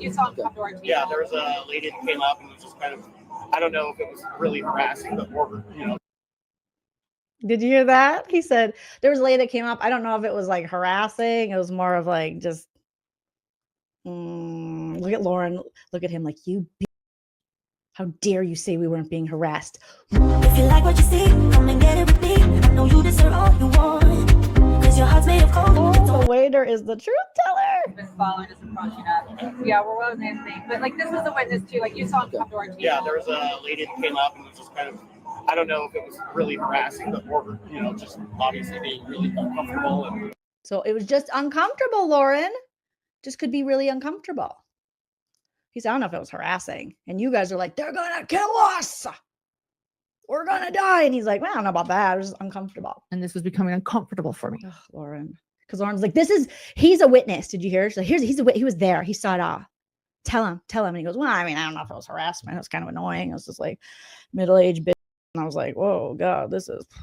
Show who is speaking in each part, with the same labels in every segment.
Speaker 1: you saw him come to our team.
Speaker 2: Yeah, there was a lady that came up and was just kind of, I don't know if it was really harassing, but more,
Speaker 3: Did you hear that? He said there was a lady that came up. I don't know if it was like harassing. It was more of like just, look at Lauren. Look at him like, you how dare you say we weren't being harassed?
Speaker 4: If you like what you see, come and get it with me. I know you deserve all you want. Because your heart's made of gold.
Speaker 3: Oh, the waiter is the truth teller.
Speaker 1: Been following us and approaching us. Yeah, we're one of the same thing. But like this was a witness too. Like you saw him come to our team.
Speaker 2: Yeah, there was a lady that came up and was just kind of, I don't know if it was really harassing, but more, just obviously being really uncomfortable. And
Speaker 3: So it was just uncomfortable, Lauren. Just could be really uncomfortable. He said, I don't know if it was harassing. And you guys are like, they're going to kill us. We're going to die. And he's like, well, I don't know about that. It was just uncomfortable.
Speaker 5: And this was becoming uncomfortable for me.
Speaker 3: Ugh, Lauren. Because Lauren's like, he's a witness. Did you hear? She's like, he was there. He saw it all. Tell him. And he goes, well, I mean, I don't know if it was harassment. It was kind of annoying. It was just like middle-aged bitch. And I was like, whoa, God,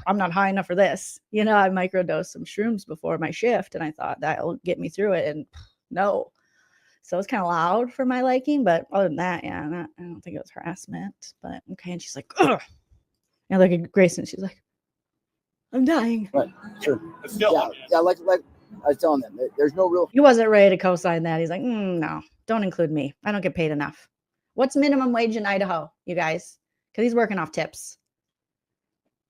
Speaker 3: I'm not high enough for this. I microdosed some shrooms before my shift. And I thought that'll get me through it. And no. So it's kind of loud for my liking. But other than that, yeah, I don't think it was harassment. But okay. And she's like, ugh. And I look at Grayson. She's like, I'm dying.
Speaker 6: Right. Sure.
Speaker 2: it's still,
Speaker 6: Yeah. Like I was telling them, there's no real.
Speaker 3: He wasn't ready to co-sign that. He's like, no, don't include me. I don't get paid enough. What's minimum wage in Idaho, you guys? Because he's working off tips.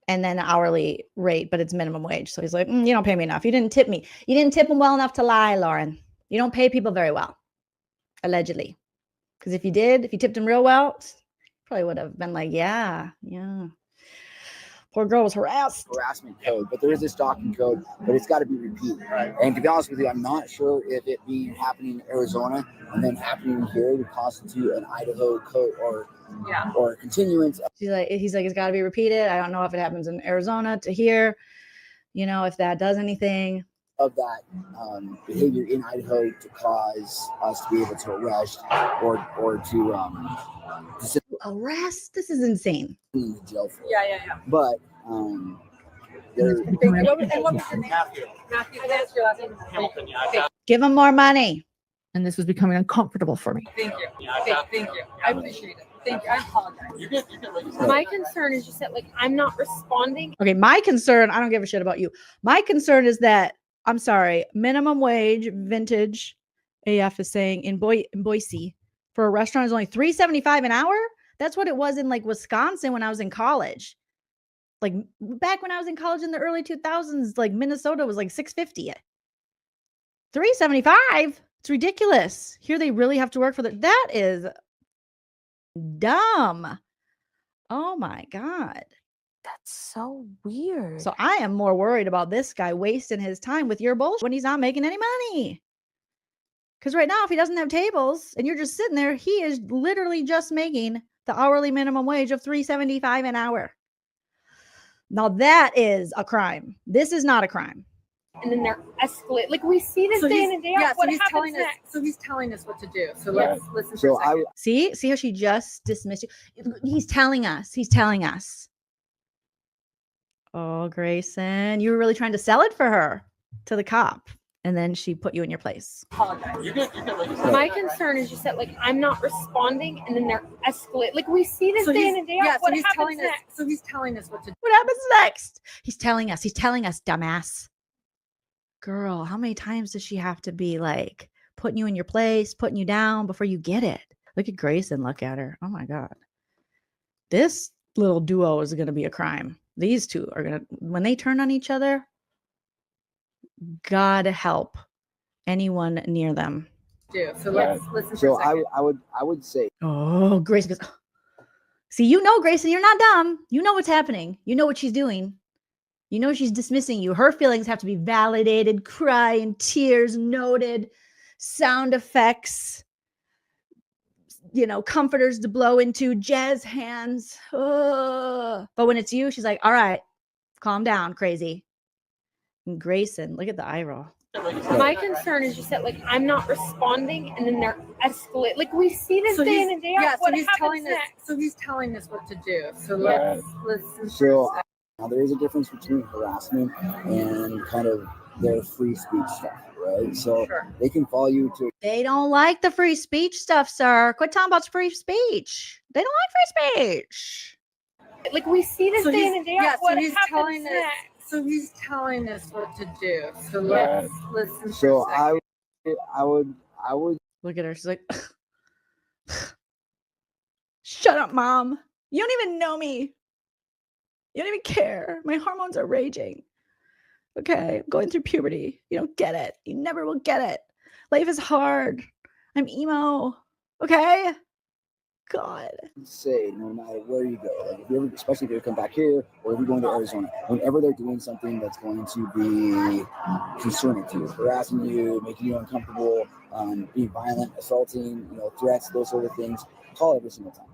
Speaker 3: And then hourly rate, but it's minimum wage. So he's like, you don't pay me enough. You didn't tip me. You didn't tip him well enough to lie, Lauren. You don't pay people very well, allegedly. Because if you tipped him real well, probably would have been like, yeah. Poor girl was harassed.
Speaker 6: Harassment code, but there is a stalking code, but it's got to be repeated.
Speaker 2: Right.
Speaker 6: And to be honest with you, I'm not sure if it being happening in Arizona and then happening here would constitute an Idaho code or continuance.
Speaker 3: He's like, it's got to be repeated. I don't know if it happens in Arizona to here, if that does anything.
Speaker 6: Of that behavior in Idaho to cause us to be able to arrest or to sit
Speaker 3: Arrest? This is insane.
Speaker 6: in the jail for.
Speaker 1: Yeah.
Speaker 6: But there.
Speaker 1: What was your name?
Speaker 2: Matthew.
Speaker 1: Matthew. That's your last name.
Speaker 2: Hamilton, yeah.
Speaker 1: Okay.
Speaker 3: Give him more money.
Speaker 5: And this was becoming uncomfortable for me.
Speaker 1: Thank you.
Speaker 2: Yeah,
Speaker 1: Okay, thank you. I appreciate it. Thank you. I apologize.
Speaker 2: You get
Speaker 7: My concern is just that, I'm not responding.
Speaker 3: Okay, my concern, I don't give a shit about you. My concern is that, I'm sorry, minimum wage, vintage AF is saying in Boise for a restaurant is only $3.75 an hour. That's what it was in Wisconsin when I was in college. Back when I was in college in the early 2000s, Minnesota was $6.50. $3.75. It's ridiculous. Here they really have to work for that is dumb. Oh my God.
Speaker 5: That's so weird.
Speaker 3: So I am more worried about this guy wasting his time with your bullshit when he's not making any money. Because right now, if he doesn't have tables and you're just sitting there, he is literally just making the hourly minimum wage of $3.75 an hour. Now that is a crime. This is not a crime.
Speaker 7: And then they're escalate. We see this day in and day out.
Speaker 1: Yeah,
Speaker 7: What
Speaker 1: so he's
Speaker 7: happens
Speaker 1: telling
Speaker 7: next?
Speaker 1: us. So he's telling us what to do. So let's listen for
Speaker 6: So
Speaker 1: a second.
Speaker 3: See how she just dismissed you? He's telling us. Oh, Grayson, you were really trying to sell it for her to the cop. And then she put you in your place.
Speaker 1: Apologize.
Speaker 2: You get
Speaker 7: My concern is just that, I'm not responding, and then they're escalate. We see this day in and day out.
Speaker 1: Yeah,
Speaker 7: What
Speaker 1: so he's
Speaker 7: happens
Speaker 1: telling us.
Speaker 7: next?
Speaker 1: So he's telling us what to do.
Speaker 3: What happens next? He's telling us, dumbass. Girl, how many times does she have to be putting you in your place, putting you down before you get it? Look at Grayson. Look at her. Oh my God. This little duo is going to be a crime. These two are going to, when they turn on each other, God help anyone near them.
Speaker 1: So let's listen for
Speaker 6: So
Speaker 1: a second.
Speaker 6: I would say.
Speaker 3: Oh, Grayson goes, see, Grayson, you're not dumb. You know what's happening. You know what she's doing. You know she's dismissing you. Her feelings have to be validated, cry and tears noted, sound effects, comforters to blow into, jazz hands. But when it's you, she's like, all right, calm down, crazy. And Grayson, look at the eye roll.
Speaker 7: My concern is just that, I'm not responding, and then they're escalate. We see this day in and day out.
Speaker 1: Yeah, so
Speaker 7: What
Speaker 1: he's
Speaker 7: happens
Speaker 1: telling us.
Speaker 7: next?
Speaker 1: So he's telling us what to do. So let's listen.
Speaker 6: So now there is a difference between harassment and kind of their free speech stuff. right? So
Speaker 1: Sure.
Speaker 6: they can follow you to
Speaker 3: They don't like the free speech stuff, sir. Quit talking about free speech. They don't like free speech.
Speaker 7: Like we see this day in and day out. What happens
Speaker 1: telling us.
Speaker 7: next?
Speaker 1: So he's telling us what to do. So let's listen.
Speaker 6: so
Speaker 1: for a second.
Speaker 6: I would
Speaker 3: Look at her. She's like, shut up, mom. You don't even know me. You don't even care. My hormones are raging. Okay, I'm going through puberty. You don't get it. You never will get it. Life is hard. I'm emo. Okay? God.
Speaker 6: say no matter where you go, like if you ever, especially if you come back here or if you're going to Arizona, whenever they're doing something that's going to be concerning to you, harassing you, making you uncomfortable, being violent, assaulting, threats, those sort of things, call every single time.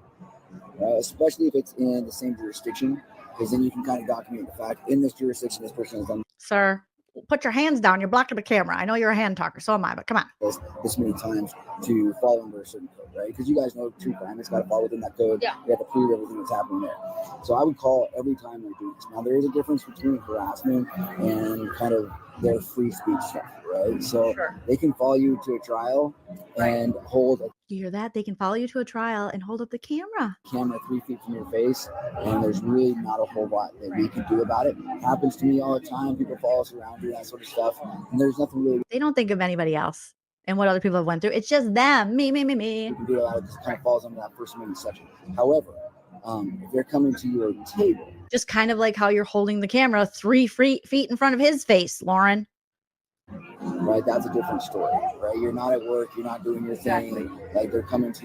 Speaker 6: Especially if it's in the same jurisdiction, because then you can kind of document the fact in this jurisdiction this person has done
Speaker 3: Sir, put your hands down. You're blocking the camera. I know you're a hand talker. So am I, but come on.
Speaker 6: this many times to fall under a certain code, right? Because you guys know true crime, it's got to fall within that code.
Speaker 1: Yeah.
Speaker 6: You have to prove everything that's happening there. So I would call every time they're doing this. Now there is a difference between harassment and kind of their free speech stuff, right? So
Speaker 1: Sure.
Speaker 6: they can follow you to a trial and hold a
Speaker 3: You hear that? They can follow you to a trial and hold up the camera.
Speaker 6: camera 3 feet from your face, and there's really not a whole lot that we can do about it. It happens to me all the time. People follow us around, do that sort of stuff, and there's nothing really
Speaker 3: They don't think of anybody else and what other people have went through. It's just them. Me.
Speaker 6: we can do about it. It just kind of falls under that First Amendment section. However, if they're coming to your table,
Speaker 3: Just kind of like how you're holding the camera 3 feet in front of his face, Lauren.
Speaker 6: right, that's a different story, right? You're not at work, you're not doing your thing.
Speaker 1: Exactly.
Speaker 6: Like they're coming to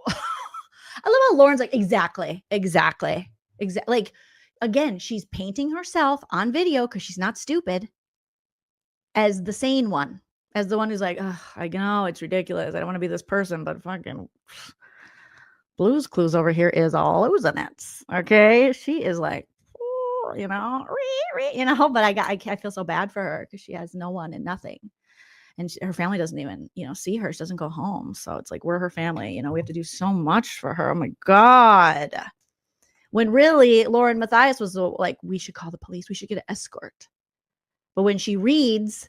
Speaker 3: I love how Lauren's like, exactly. Like, again, she's painting herself on video because she's not stupid as the sane one, as the one who's like, I know it's ridiculous. I don't want to be this person, but fucking Blue's Clues over here is all losing it. Okay. She is like, but I feel so bad for her because she has no one and nothing. And her family doesn't even, see her. She doesn't go home. So it's like, we're her family. We have to do so much for her. Oh my God. When really, Lauren Matthias was like, we should call the police. We should get an escort. But when she reads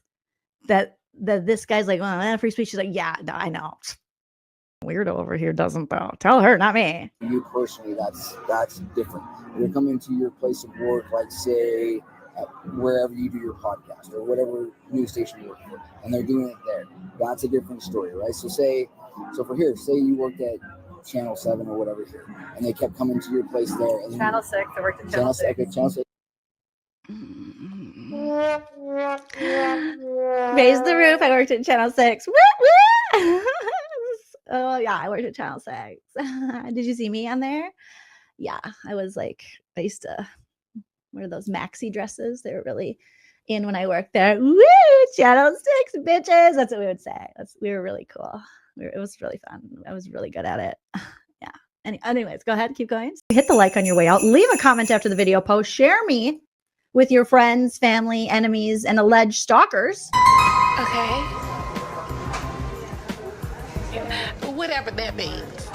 Speaker 3: that this guy's like, free speech, she's like, yeah, no, I know. Weirdo over here doesn't though. Tell her, not me.
Speaker 6: you personally, that's different. If you're coming to your place of work, like say wherever you do your podcast or whatever news station you work for, and they're doing it there, that's a different story, right? So for here, say you worked at Channel 7 or whatever here, and they kept coming to your place there. And
Speaker 1: Channel 6. I worked at Channel 6.
Speaker 6: Okay, Channel 6.
Speaker 3: Raise the roof. I worked at Channel 6. Woo, woo. Oh yeah, I worked at Channel 6. Did you see me on there? Yeah, I used to wear those maxi dresses. They were really in when I worked there. Woo, Channel 6 bitches. That's what we would say. We were really cool. It was really fun. I was really good at it. Yeah. Anyways, go ahead. Keep going. Hit the like on your way out. Leave a comment after the video post. Share me with your friends, family, enemies, and alleged stalkers.
Speaker 8: Okay. Whatever that means.